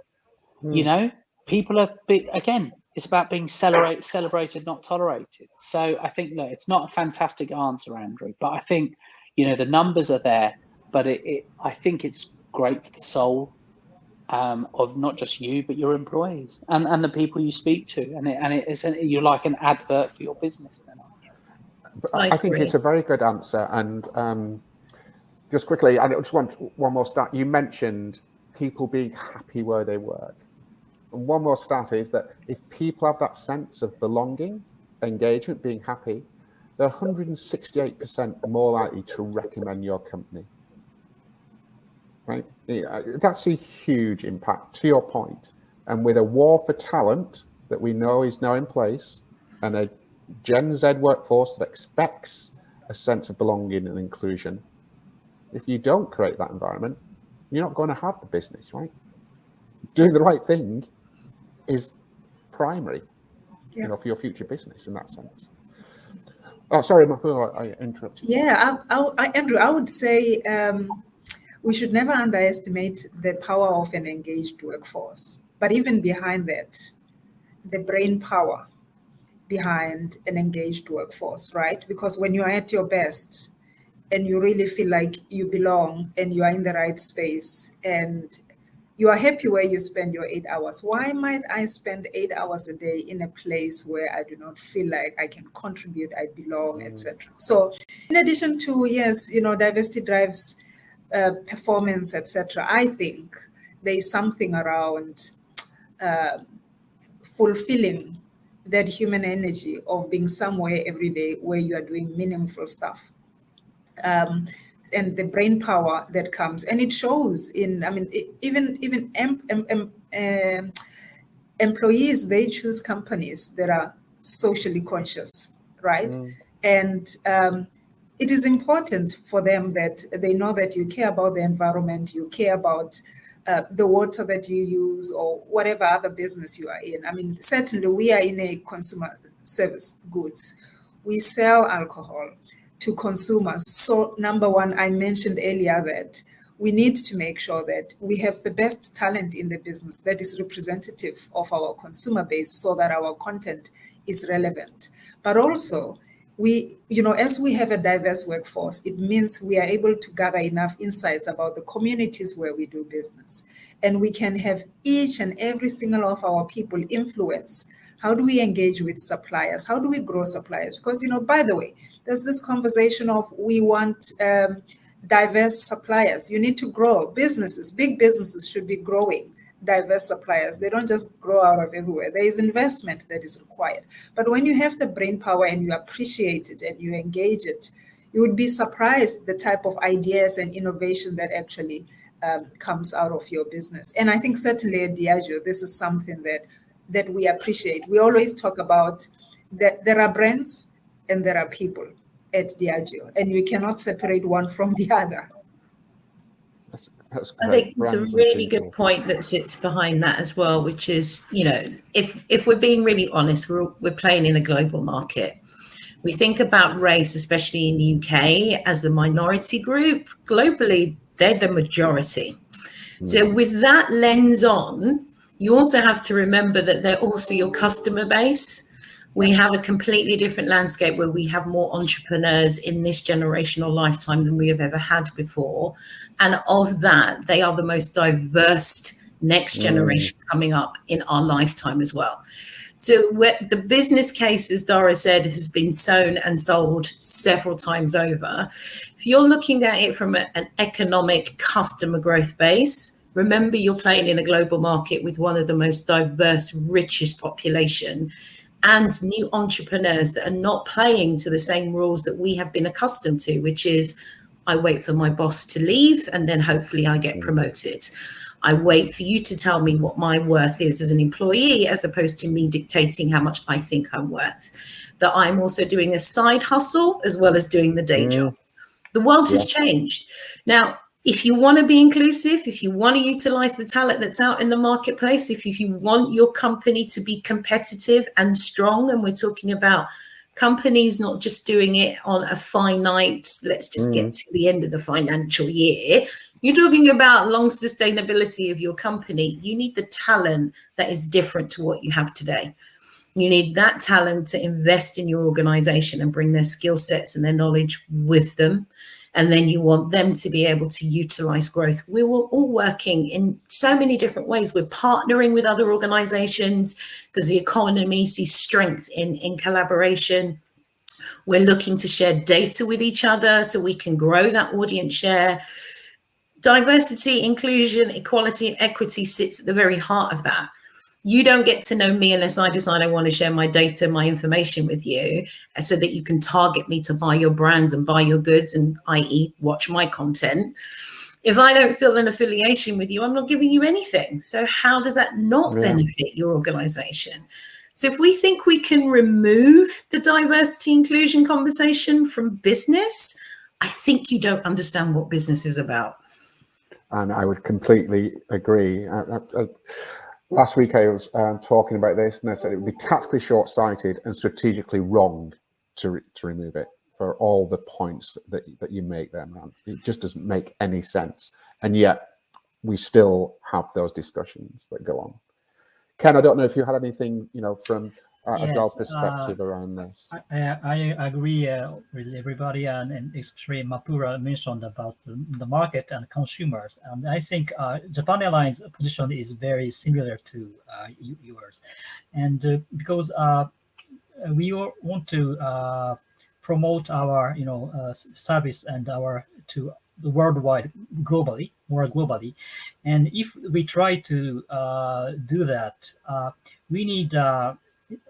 People are, again, it's about being celebrated, not tolerated. So I think, look, it's not a fantastic answer, Andrew, but I think, the numbers are there, but I think it's great for the soul of not just you, but your employees and the people you speak to. And you're like an advert for your business then, aren't you? I think it's a very good answer. And just quickly, I just want one more stat. You mentioned people being happy where they work. And one more stat is that if people have that sense of belonging, engagement, being happy, they're 168% more likely to recommend your company. Right? That's a huge impact, to your point. And with a war for talent that we know is now in place, and a Gen Z workforce that expects a sense of belonging and inclusion, if you don't create that environment, you're not going to have the business, right? Doing the right thing is primary, for your future business in that sense. Oh, sorry, I interrupted. Yeah, Andrew, I would say we should never underestimate the power of an engaged workforce. But even behind that, the brain power behind an engaged workforce, right? Because when you are at your best and you really feel like you belong and you are in the right space and You are happy where you spend your 8 hours. Why might I spend 8 hours a day in a place where I do not feel like I can contribute, I belong, etc.? So in addition to, yes, diversity drives performance, etc., I think there is something around fulfilling that human energy of being somewhere every day where you are doing meaningful stuff. And the brain power that comes, and it shows in, even employees, they choose companies that are socially conscious, right? And it is important for them that they know that you care about the environment, you care about the water that you use, or whatever other business you are in. Certainly we are in a consumer service goods. We sell alcohol to consumers. So number one, I mentioned earlier that we need to make sure that we have the best talent in the business that is representative of our consumer base so that our content is relevant. But also, as we have a diverse workforce, it means we are able to gather enough insights about the communities where we do business. And we can have each and every single of our people influence. How do we engage with suppliers? How do we grow suppliers? Because, by the way, there's this conversation of we want diverse suppliers. You need to grow businesses. Big businesses should be growing diverse suppliers. They don't just grow out of everywhere. There is investment that is required. But when you have the brain power and you appreciate it and you engage it, you would be surprised the type of ideas and innovation that actually comes out of your business. And I think certainly at Diageo, this is something that we appreciate. We always talk about that there are brands and there are people at Diageo, and we cannot separate one from the other. That's I great. think it's a really good point that sits behind that as well, which is, if we're being really honest, we're playing in a global market. We think about race, especially in the UK, as a minority group. Globally, they're the majority. So with that lens on, you also have to remember that they're also your customer base. We have a completely different landscape where we have more entrepreneurs in this generational lifetime than we have ever had before. And of that, they are the most diverse next generation coming up in our lifetime as well. So the business case, as Dara said, has been sown and sold several times over. If you're looking at it from an economic customer growth base, remember you're playing in a global market with one of the most diverse, richest population, and new entrepreneurs that are not playing to the same rules that we have been accustomed to, which is I wait for my boss to leave and then hopefully I get promoted. I wait for you to tell me what my worth is as an employee, as opposed to me dictating how much I think I'm worth. That I'm also doing a side hustle as well as doing the day job. The world has changed. Now, if you want to be inclusive, if you want to utilize the talent that's out in the marketplace, if you want your company to be competitive and strong, and we're talking about companies not just doing it on a finite, let's just get to the end of the financial year. You're talking about long sustainability of your company. You need the talent that is different to what you have today. You need that talent to invest in your organization and bring their skill sets and their knowledge with them. And then you want them to be able to utilize growth. We were all working in so many different ways. We're partnering with other organizations because the economy sees strength in collaboration. We're looking to share data with each other so we can grow that audience share. Diversity, inclusion, equality, and equity sits at the very heart of that. You don't get to know me unless I decide I want to share my data, my information with you, so that you can target me to buy your brands and buy your goods and, i.e., watch my content. If I don't feel an affiliation with you, I'm not giving you anything. So how does that not benefit your organization? So if we think we can remove the diversity inclusion conversation from business, I think you don't understand what business is about. And I would completely agree. Last week I was talking about this, and I said it would be tactically short-sighted and strategically wrong to remove it for all the points that you make there, man. It just doesn't make any sense. And yet we still have those discussions that go on. Ken, I don't know if you had anything, from adult perspective around this. I agree with everybody, and especially Mapura mentioned about the market and consumers. And I think Japan Airlines' position is very similar to yours, and because we want to promote our service and our to the worldwide more globally, and if we try to do that, we need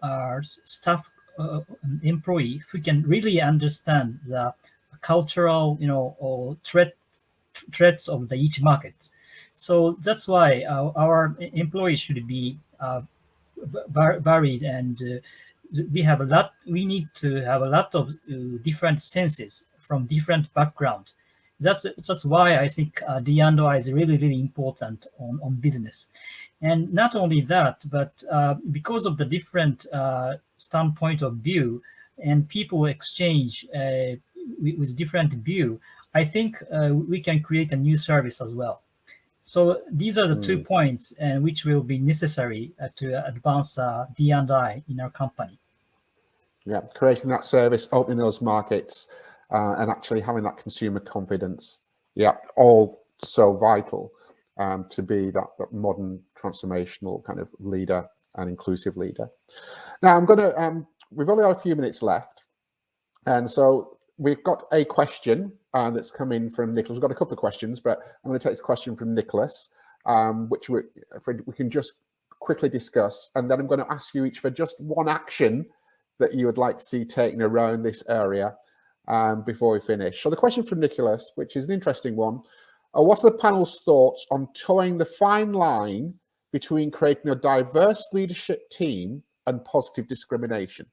our staff employee who can really understand the cultural or threats of the each market. So that's why our employees should be varied, and we need to have a lot of different senses from different background. That's why I think D&I is really important on business. And not only that, but because of the different standpoint of view and people exchange with different view, I think we can create a new service as well. So these are the 2 points which will be necessary to advance D&I in our company. Yeah, creating that service, opening those markets, and actually having that consumer confidence. Yeah, all so vital to be that modern transformational kind of leader and inclusive leader. Now I'm going to, we've only got a few minutes left. And so we've got a question that's come in from Nicholas. We've got a couple of questions, but I'm going to take this question from Nicholas, which we can just quickly discuss. And then I'm going to ask you each for just one action that you would like to see taken around this area before we finish. So the question from Nicholas, which is an interesting one, what are the panel's thoughts on towing the fine line between creating a diverse leadership team and positive discrimination?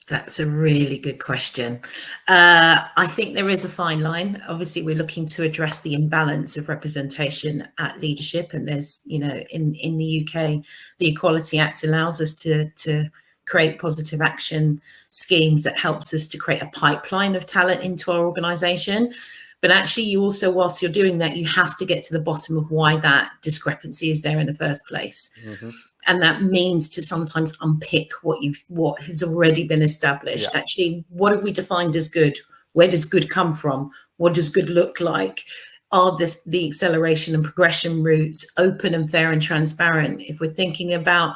That's a really good question. I think there is a fine line. Obviously, we're looking to address the imbalance of representation at leadership. And there's, in the UK, the Equality Act allows us to create positive action schemes that helps us to create a pipeline of talent into our organisation. But actually, you also, whilst you're doing that, you have to get to the bottom of why that discrepancy is there in the first place. Mm-hmm. And that means to sometimes unpick what has already been established. Yeah. Actually, what have we defined as good? Where does good come from? What does good look like? Are the acceleration and progression routes open and fair and transparent? If we're thinking about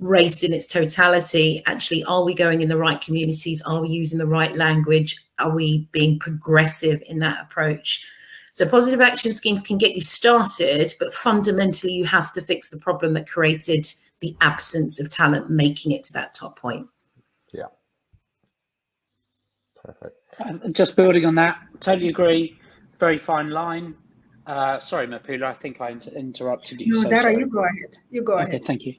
race in its totality, actually, are we going in the right communities? Are we using the right language? Are we being progressive in that approach? So positive action schemes can get you started, but fundamentally you have to fix the problem that created the absence of talent making it to that top point. Yeah. Perfect. Just building on that, totally agree. Very fine line. Sorry, Mapula, I think I interrupted you. No, Dara, you go ahead. You go ahead. Okay, thank you.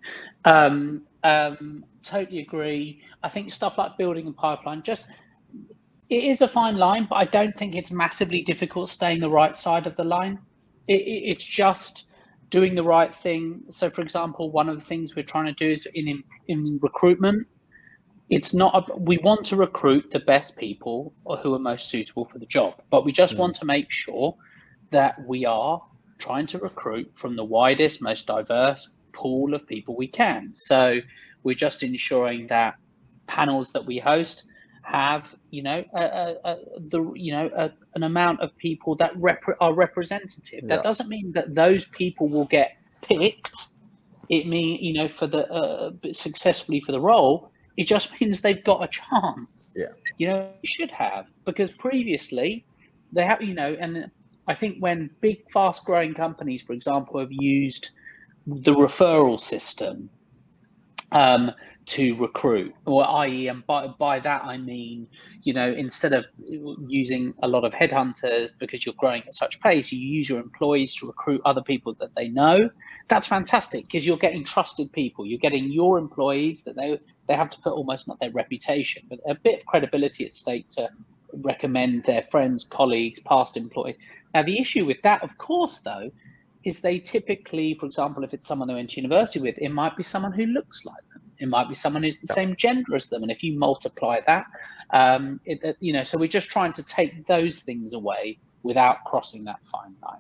Totally agree. I think stuff like building a pipeline, it is a fine line, but I don't think it's massively difficult staying the right side of the line. It's just doing the right thing. So, for example, one of the things we're trying to do is in recruitment, we want to recruit the best people who are most suitable for the job, but we just want to make sure that we are trying to recruit from the widest, most diverse pool of people we can. So we're just ensuring that panels that we host have, an amount of people that are representative. That doesn't mean that those people will get picked. It means, for the successfully for the role. It just means they've got a chance. Yeah. Should have, because previously they have, and I think when big, fast-growing companies, for example, have used the referral system to recruit, or i.e., and by that I mean, instead of using a lot of headhunters because you're growing at such pace, you use your employees to recruit other people that they know. That's fantastic because you're getting trusted people. You're getting your employees that they have to put almost not their reputation, but a bit of credibility at stake to recommend their friends, colleagues, past employees. Now, the issue with that, of course, though, is they typically, for example, if it's someone they went to university with, it might be someone who looks like them. It might be someone who's the same gender as them. And if you multiply that, so we're just trying to take those things away without crossing that fine line.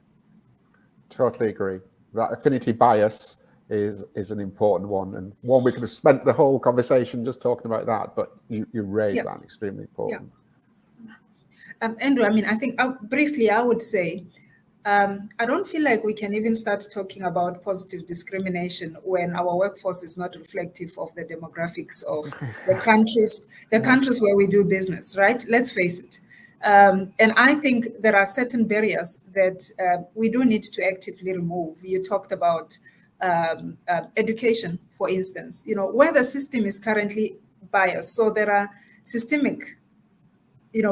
Totally agree. That affinity bias is an important one, and one we could have spent the whole conversation just talking about that, but you raised that extremely important. Andrew, I mean, I think briefly I would say, I don't feel like we can even start talking about positive discrimination when our workforce is not reflective of the demographics of the countries where we do business, right? Let's face it. And I think there are certain barriers that we do need to actively remove. You talked about education, for instance, where the system is currently biased. So there are systemic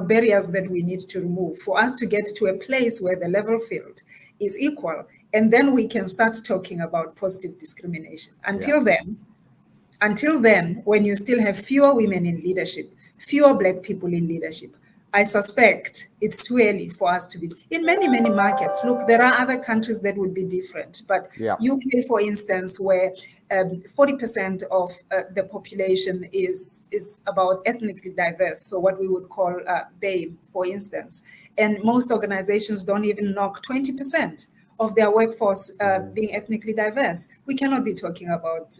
barriers that we need to remove for us to get to a place where the level field is equal. And then we can start talking about positive discrimination. Until then, when you still have fewer women in leadership, fewer Black people in leadership, I suspect it's too early for us to be in many markets. Look, there are other countries that would be different, but UK, for instance, where 40% of the population is about ethnically diverse, so what we would call BAME, for instance, and most organizations don't even knock 20% of their workforce being ethnically diverse. We cannot be talking about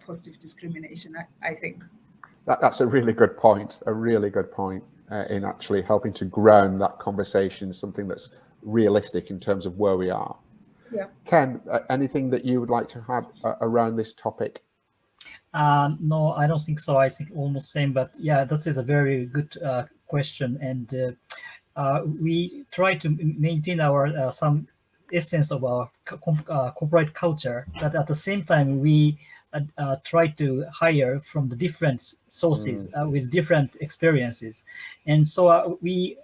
positive discrimination, I think. That's a really good point, in actually helping to ground that conversation, something that's realistic in terms of where we are. Yeah. Ken, anything that you would like to have around this topic? No, I don't think so. I think almost same, but yeah, that is a very good question. And we try to maintain our some essence of our corporate culture, but at the same time, we try to hire from the different sources with different experiences. And so we,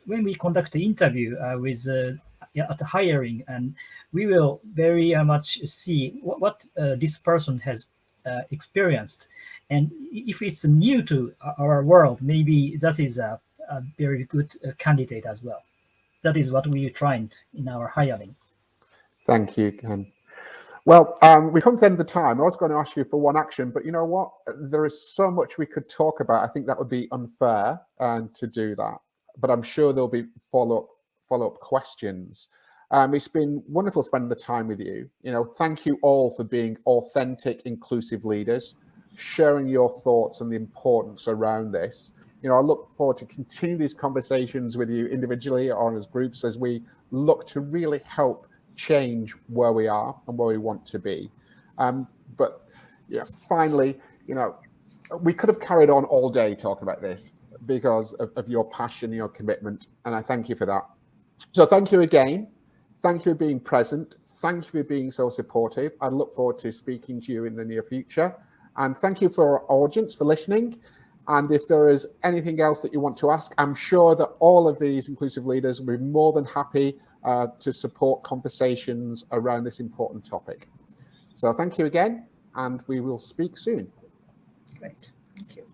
when we conduct the interview with at the hiring, and we will very much see what this person has experienced. And if it's new to our world, maybe that is a very good candidate as well. That is what we tried in our hiring. Thank you, Ken. Well, we come to the end of the time. I was going to ask you for one action, but you know what? There is so much we could talk about. I think that would be unfair to do that. But I'm sure there'll be follow-up questions. It's been wonderful spending the time with you. Thank you all for being authentic, inclusive leaders, sharing your thoughts and the importance around this. I look forward to continue these conversations with you individually or as groups as we look to really help change where we are and where we want to be. But finally, we could have carried on all day talking about this because of your passion, your commitment, and I thank you for that. So thank you again. Thank you for being present. Thank you for being so supportive. I look forward to speaking to you in the near future. And thank you for our audience for listening. And if there is anything else that you want to ask, I'm sure that all of these inclusive leaders will be more than happy to support conversations around this important topic. So thank you again, and we will speak soon. Great. Thank you.